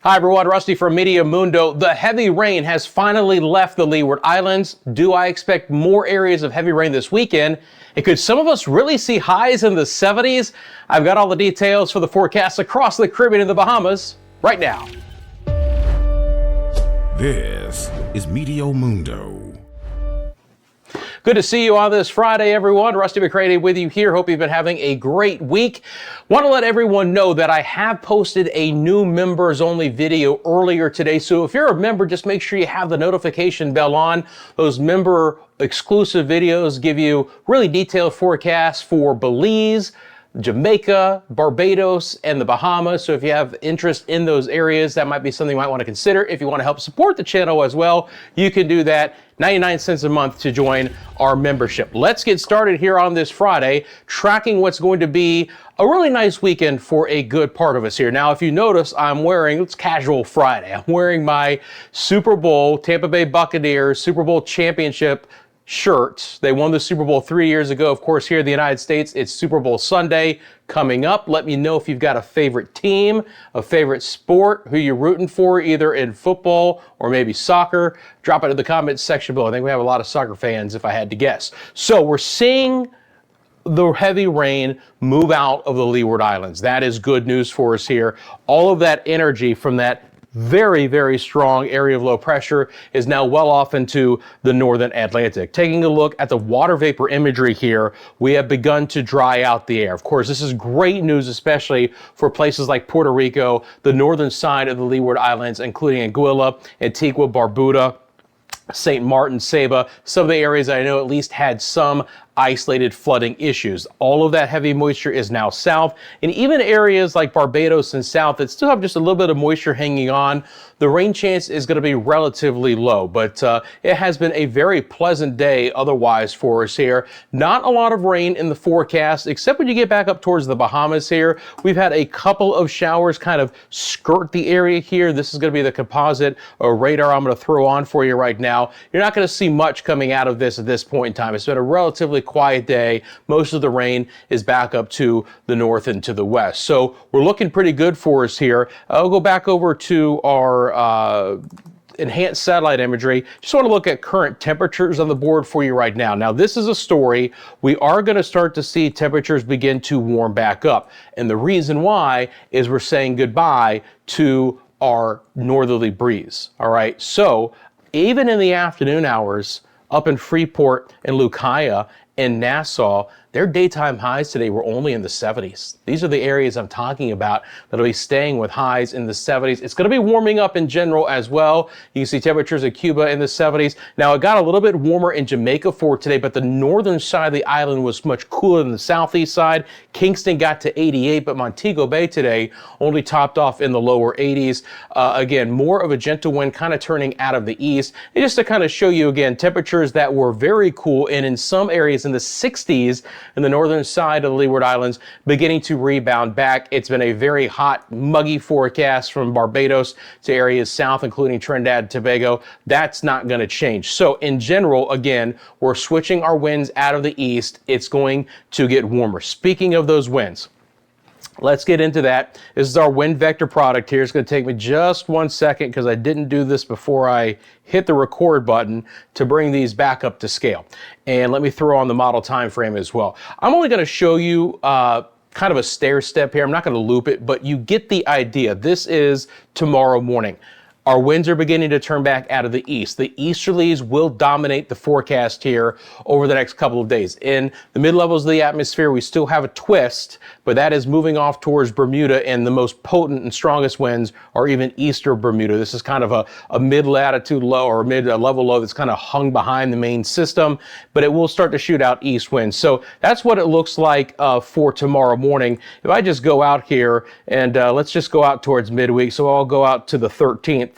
Hi everyone, Rusty from Meteo Mundo. The heavy rain has finally left the Leeward Islands. Do I expect more areas of heavy rain this weekend? And could some of us really see highs in the 70s? I've got all the details for the forecast across the Caribbean and the Bahamas right now. This is Meteo Mundo. Good to see you on this Friday, everyone. Rusty McCranie with you here. Hope you've been having a great week. Want to let everyone know that I have posted a new members only video earlier today. So if you're a member, just make sure you have the notification bell on. Those member exclusive videos give you really detailed forecasts for Belize, Jamaica, Barbados, and the Bahamas. So if you have interest in those areas, that might be something you might want to consider. If you want to help support the channel as well, you can do that. 99 cents a month to join our membership. Let's get started here on this Friday, tracking what's going to be a really nice weekend for a good part of us here. Now, if you notice, I'm wearing, it's casual Friday. I'm wearing my Super Bowl, Tampa Bay Buccaneers Super Bowl championship shirts. They won the Super Bowl 3 years ago. Of course, here in the United States, it's Super Bowl Sunday coming up. Let me know if you've got a favorite team, a favorite sport, who you're rooting for, either in football or maybe soccer. Drop it in the comments section below. I think we have a lot of soccer fans, if I had to guess. So we're seeing the heavy rain move out of the Leeward Islands. That is good news for us here. All of that energy from that very, very strong area of low pressure is now well off into the northern Atlantic. Taking a look at the water vapor imagery here, we have begun to dry out the air. Of course, this is great news, especially for places like Puerto Rico, the northern side of the Leeward Islands, including Anguilla, Antigua, Barbuda, St. Martin, Saba, some of the areas I know at least had some isolated flooding issues. All of that heavy moisture is now south, and even areas like Barbados and south that still have just a little bit of moisture hanging on, the rain chance is going to be relatively low, but it has been a very pleasant day otherwise for us here. Not a lot of rain in the forecast, except when you get back up towards the Bahamas here. We've had a couple of showers kind of skirt the area here. This is going to be the composite radar I'm going to throw on for you right now. You're not going to see much coming out of this at this point in time. It's been a relatively quiet day. Most of the rain is back up to the north and to the west. So we're looking pretty good for us here. I'll go back over to our enhanced satellite imagery. Just want to look at current temperatures on the board for you right now. Now, this is a story. We are going to start to see temperatures begin to warm back up. And the reason why is we're saying goodbye to our northerly breeze. All right. So even in the afternoon hours up in Freeport and Lucaya and Nassau, their daytime highs today were only in the 70s. These are the areas I'm talking about that'll be staying with highs in the 70s. It's going to be warming up in general as well. You can see temperatures at Cuba in the 70s. Now, it got a little bit warmer in Jamaica for today, but the northern side of the island was much cooler than the southeast side. Kingston got to 88, but Montego Bay today only topped off in the lower 80s. Again, more of a gentle wind kind of turning out of the east. And just to kind of show you again, temperatures that were very cool and in some areas in the 60s in the northern side of the Leeward Islands beginning to rebound back. It's been a very hot, muggy forecast from Barbados to areas south, including Trinidad and Tobago. That's not going to change. So in general, again, we're switching our winds out of the east. It's going to get warmer. Speaking of those winds, let's get into that. This is our wind vector product here. It's going to take me just 1 second because I didn't do this before I hit the record button to bring these back up to scale. And let me throw on the model time frame as well. I'm only going to show you kind of a stair step here. I'm not going to loop it, but you get the idea. This is tomorrow morning. Our winds are beginning to turn back out of the east. The easterlies will dominate the forecast here over the next couple of days. In the mid-levels of the atmosphere, we still have a twist, but that is moving off towards Bermuda, and the most potent and strongest winds are even east of Bermuda. This is kind of a mid-latitude low or mid-level low that's kind of hung behind the main system, but it will start to shoot out east winds. So that's what it looks like for tomorrow morning. If I just go out here and let's just go out towards midweek. So I'll go out to the 13th.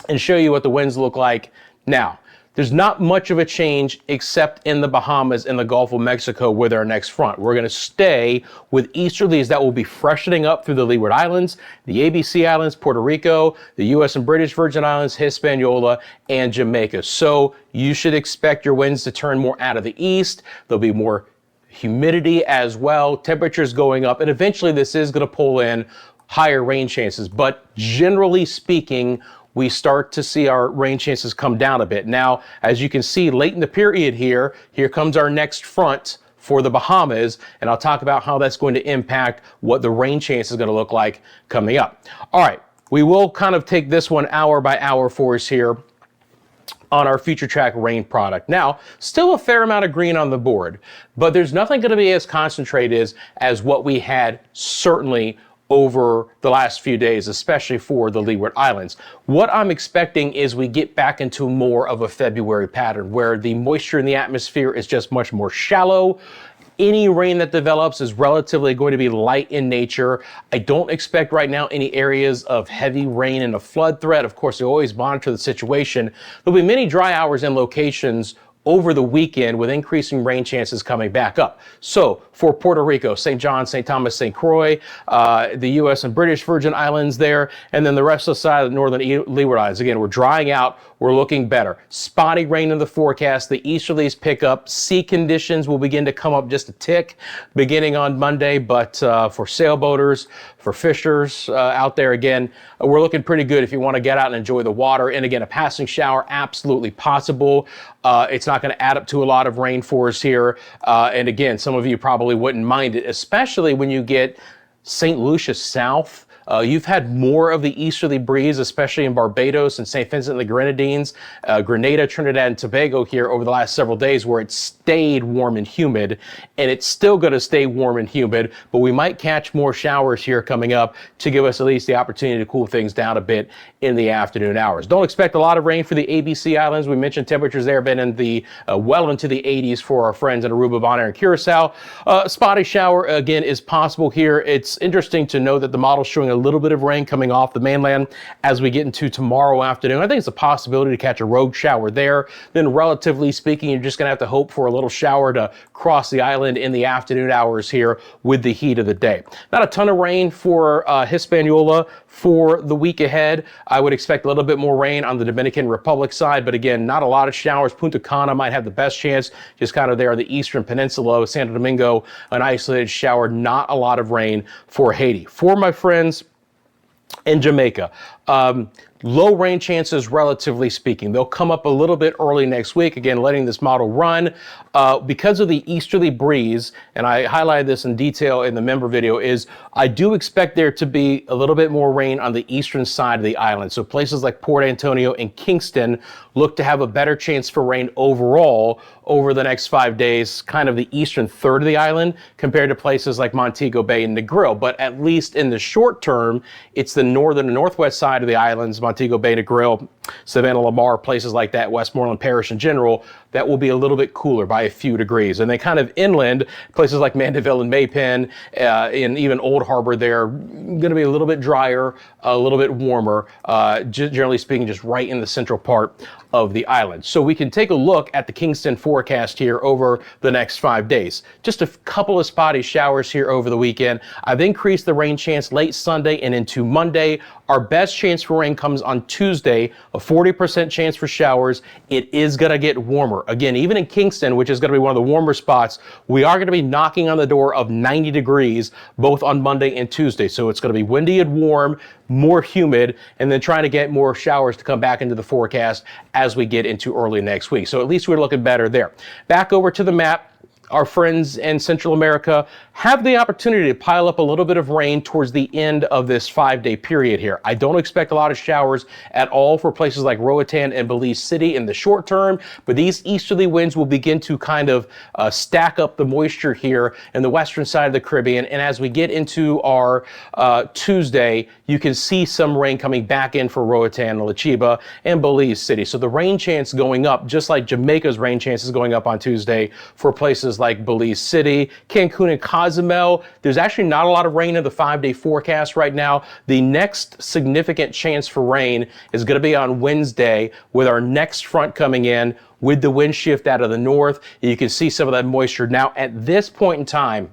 And show you what the winds look like now. There's not much of a change except in the Bahamas and the Gulf of Mexico with our next front. We're going to stay with easterlies that will be freshening up through the Leeward Islands, the ABC Islands, Puerto Rico, the U.S. and British Virgin Islands, Hispaniola, and Jamaica. So you should expect your winds to turn more out of the east. There'll be more humidity as well, temperatures going up, and eventually this is going to pull in higher rain chances. But generally speaking, we start to see our rain chances come down a bit. Now, as you can see late in the period here comes our next front for the Bahamas, and I'll talk about how that's going to impact what the rain chance is going to look like coming up. All right, we will kind of take this one hour by hour for us here on our future track rain product. Now, still a fair amount of green on the board, but there's nothing going to be as concentrated as what we had certainly over the last few days, especially for the Leeward Islands. What I'm expecting is we get back into more of a February pattern where the moisture in the atmosphere is just much more shallow. Any rain that develops is relatively going to be light in nature. I don't expect right now any areas of heavy rain and a flood threat. Of course, you always monitor the situation. There'll be many dry hours and locations over the weekend with increasing rain chances coming back up. So for Puerto Rico, St. John, St. Thomas, St. Croix, the U.S. and British Virgin Islands there, and then the rest of the side of the northern Leeward Islands. Again, we're drying out. We're looking better. Spotty rain in the forecast. The easterlies pick up. Sea conditions will begin to come up just a tick beginning on Monday. But for sailboaters, for fishers out there, again, we're looking pretty good if you want to get out and enjoy the water. And again, a passing shower, absolutely possible. It's not going to add up to a lot of rain for us here. And again, some of you probably wouldn't mind it, especially when you get St. Lucia south. You've had more of the easterly breeze, especially in Barbados and St. Vincent and the Grenadines, Grenada, Trinidad, and Tobago here over the last several days where it stayed warm and humid, and it's still going to stay warm and humid, but we might catch more showers here coming up to give us at least the opportunity to cool things down a bit in the afternoon hours. Don't expect a lot of rain for the ABC Islands. We mentioned temperatures there have been in the well into the 80s for our friends in Aruba, Bonaire, and Curacao. Spotty shower, again, is possible here. It's interesting to know that the model's showing a little bit of rain coming off the mainland as we get into tomorrow afternoon. I think it's a possibility to catch a rogue shower there. Then relatively speaking, you're just going to have to hope for a little shower to cross the island in the afternoon hours here with the heat of the day. Not a ton of rain for Hispaniola for the week ahead. I would expect a little bit more rain on the Dominican Republic side, but again, not a lot of showers. Punta Cana might have the best chance, just kind of there on the eastern peninsula. Santo Domingo, an isolated shower, not a lot of rain for Haiti. For my friends in Jamaica, low rain chances, relatively speaking. They'll come up a little bit early next week, again, letting this model run. Because of the easterly breeze, and I highlighted this in detail in the member video, is I do expect there to be a little bit more rain on the eastern side of the island. So places like Port Antonio and Kingston look to have a better chance for rain overall over the next 5 days, kind of the eastern third of the island compared to places like Montego Bay and Negril. But at least in the short term, it's the northern and northwest side of the islands, Montego Bay, Negril, Savannah, Lamar, places like that, Westmoreland Parish in general, that will be a little bit cooler by a few degrees. And then kind of inland, places like Mandeville and Maypen, and even Old Harbor there, going to be a little bit drier, a little bit warmer, generally speaking, just right in the central part of the island. So we can take a look at the Kingston forecast here over the next 5 days. Just a couple of spotty showers here over the weekend. I've increased the rain chance late Sunday and into Monday. Our best chance for rain comes on Tuesday, a 40% chance for showers. It is going to get warmer. Again, even in Kingston, which is going to be one of the warmer spots, we are going to be knocking on the door of 90 degrees both on Monday and Tuesday. So it's going to be windy and warm, more humid, and then trying to get more showers to come back into the forecast as we get into early next week. So at least we're looking better there. Back over to the map. Our friends in Central America have the opportunity to pile up a little bit of rain towards the end of this 5-day period here. I don't expect a lot of showers at all for places like Roatan and Belize City in the short term, but these easterly winds will begin to kind of stack up the moisture here in the western side of the Caribbean. And as we get into our Tuesday, you can see some rain coming back in for Roatan, La Chiba, and Belize City. So the rain chance going up, just like Jamaica's rain chance is going up on Tuesday for places like Belize City, Cancun, and Cozumel. There's actually not a lot of rain in the 5-day forecast right now. The next significant chance for rain is going to be on Wednesday with our next front coming in with the wind shift out of the north. You can see some of that moisture. Now, at this point in time,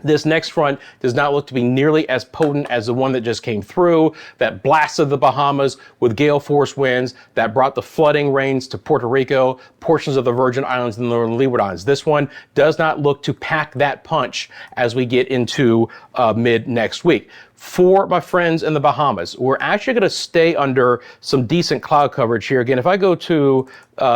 This next front does not look to be nearly as potent as the one that just came through, that blasted the Bahamas with gale force winds, that brought the flooding rains to Puerto Rico, portions of the Virgin Islands and the Northern Leeward Islands. This one does not look to pack that punch as we get into mid next week. For my friends in the Bahamas, we're actually going to stay under some decent cloud coverage here. Again, if I go to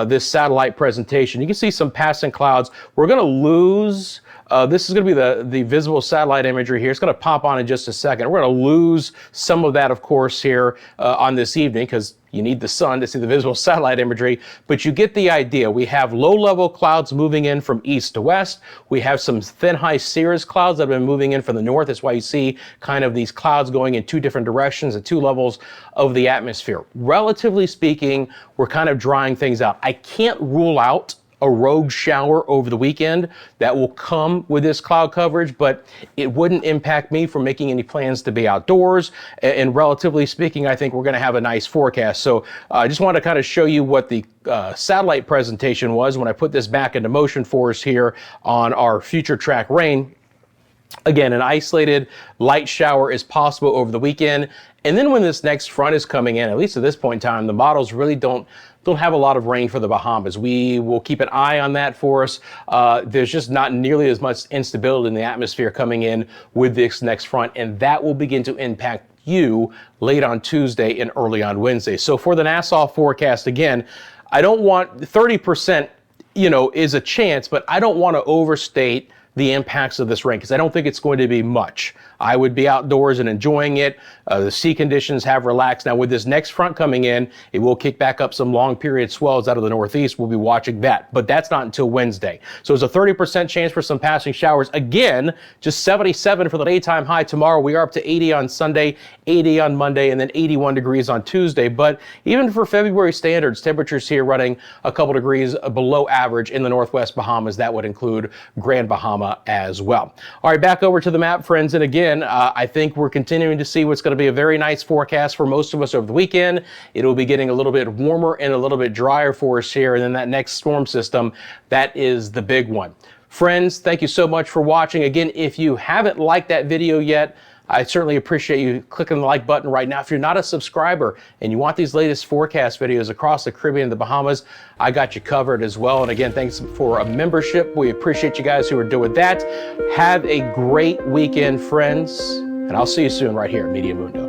this satellite presentation, you can see some passing clouds. We're going to lose this is going to be the visible satellite imagery here. It's going to pop on in just a second. We're going to lose some of that, of course, here on this evening because you need the sun to see the visible satellite imagery, but you get the idea. We have low-level clouds moving in from east to west. We have some thin high cirrus clouds that have been moving in from the north. That's why you see kind of these clouds going in two different directions at two levels of the atmosphere. Relatively speaking, we're kind of drying things out. I can't rule out a rogue shower over the weekend that will come with this cloud coverage, but it wouldn't impact me from making any plans to be outdoors. And relatively speaking, I think we're going to have a nice forecast. So I just want to kind of show you what the satellite presentation was when I put this back into motion for us here on our future track rain. Again, an isolated light shower is possible over the weekend. And then when this next front is coming in, at least at this point in time, the models really don't have a lot of rain for the Bahamas. We will keep an eye on that for us. There's just not nearly as much instability in the atmosphere coming in with this next front, and that will begin to impact you late on Tuesday and early on Wednesday. So for the Nassau forecast, again, I don't want 30%, is a chance, but I don't want to overstate the impacts of this rain because I don't think it's going to be much. I would be outdoors and enjoying it. The sea conditions have relaxed. Now with this next front coming in, it will kick back up some long period swells out of the northeast. We'll be watching that, but that's not until Wednesday. So it's a 30% chance for some passing showers. Again, just 77 for the daytime high tomorrow. We are up to 80 on Sunday, 80 on Monday, and then 81 degrees on Tuesday. But even for February standards, temperatures here running a couple degrees below average in the Northwest Bahamas. That would include Grand Bahama as well. All right, back over to the map, friends. And again, I think we're continuing to see what's going to be a very nice forecast for most of us over the weekend. It'll be getting a little bit warmer and a little bit drier for us here. And then that next storm system, that is the big one. Friends, thank you so much for watching. Again, if you haven't liked that video yet, I certainly appreciate you clicking the like button right now. If you're not a subscriber and you want these latest forecast videos across the Caribbean and the Bahamas, I got you covered as well. And again, thanks for a membership. We appreciate you guys who are doing that. Have a great weekend, friends, and I'll see you soon right here at Meteo Mundo.